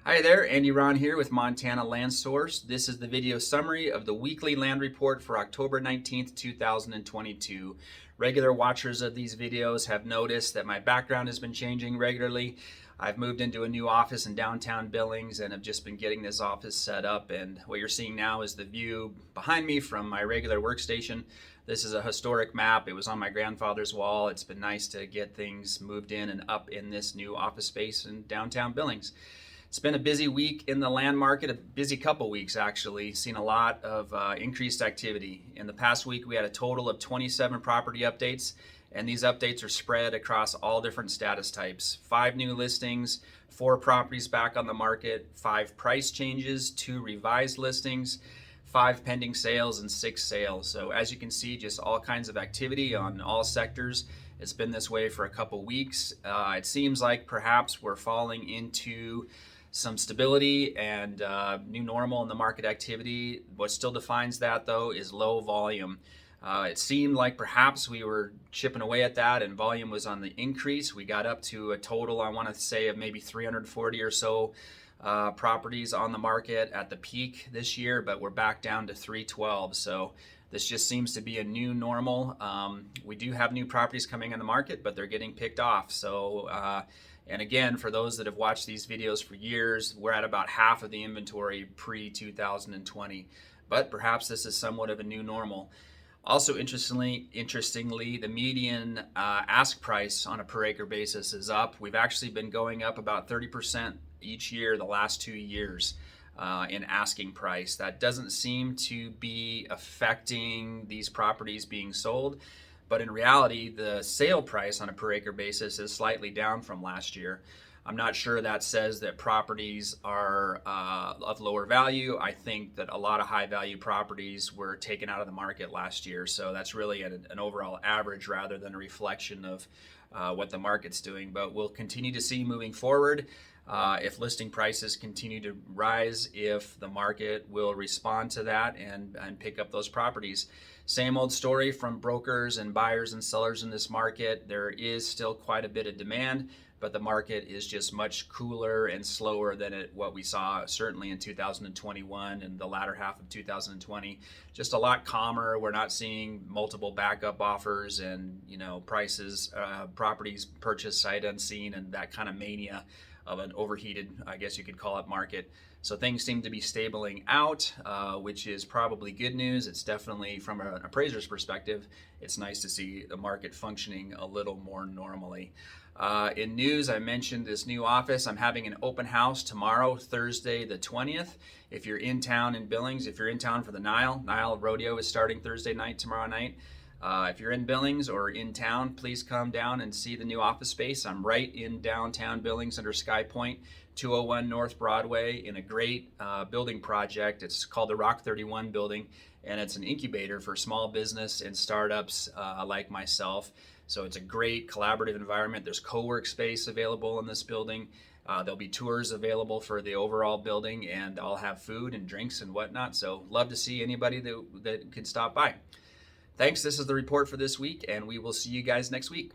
Hi there, Andy Ron here with Montana Land Source. This is the video summary of the weekly land report for October 19th, 2022. Regular watchers of these videos have noticed that my background has been changing regularly. I've moved into a new office in downtown Billings and have just been getting this office set up, and what you're seeing now is the view behind me from my regular workstation. This is a historic map. It was on my grandfather's wall. It's been nice to get things moved in and up in this new office space in downtown Billings. It's been a busy week in the land market, a busy couple weeks actually. Seen a lot of increased activity. In the past week, we had a total of 27 property updates, and these updates are spread across all different status types. 5 new listings, 4 properties back on the market, 5 price changes, 2 revised listings, 5 pending sales, and 6 sales. So as you can see, just all kinds of activity on all sectors. It's been this way for a couple weeks. It seems like perhaps we're falling into some stability and new normal in the market activity. What still defines that though is low volume. It seemed like perhaps we were chipping away at that and volume was on the increase. We got up to a total, I want to say, of maybe 340 or so properties on the market at the peak this year, but we're back down to 312. So this just seems to be a new normal. We do have new properties coming on the market, but they're getting picked off. So and again, for those that have watched these videos for years, we're at about half of the inventory pre-2020. But perhaps this is somewhat of a new normal. Also, interestingly, the median ask price on a per acre basis is up. We've actually been going up about 30% each year the last 2 years in asking price. That doesn't seem to be affecting these properties being sold. But in reality, the sale price on a per acre basis is slightly down from last year. I'm not sure that says that properties are of lower value. I think that a lot of high value properties were taken out of the market last year. So that's really an overall average rather than a reflection of what the market's doing. But we'll continue to see moving forward if listing prices continue to rise, if the market will respond to that and pick up those properties. Same old story from brokers and buyers and sellers in this market. There is still quite a bit of demand, but the market is just much cooler and slower than what we saw certainly in 2021 and the latter half of 2020. Just a lot calmer. We're not seeing multiple backup offers and prices, properties purchased sight unseen, and that kind of mania of an overheated, I guess you could call it, market. So things seem to be stabling out, which is probably good news. It's definitely, from an appraiser's perspective, it's nice to see the market functioning a little more normally. In news, I mentioned this new office. I'm having an open house tomorrow, Thursday the 20th. If you're in town in Billings, if you're in town for the Nile Rodeo is starting Thursday night, tomorrow night. If you're in Billings or in town, please come down and see the new office space. I'm right in downtown Billings under Sky Point, 201 North Broadway, in a great building project. It's called the Rock 31 building, and it's an incubator for small business and startups like myself. So it's a great collaborative environment. There's co-work space available in this building. There'll be tours available for the overall building, and I'll have food and drinks and whatnot. So love to see anybody that can stop by. Thanks. This is the report for this week, and we will see you guys next week.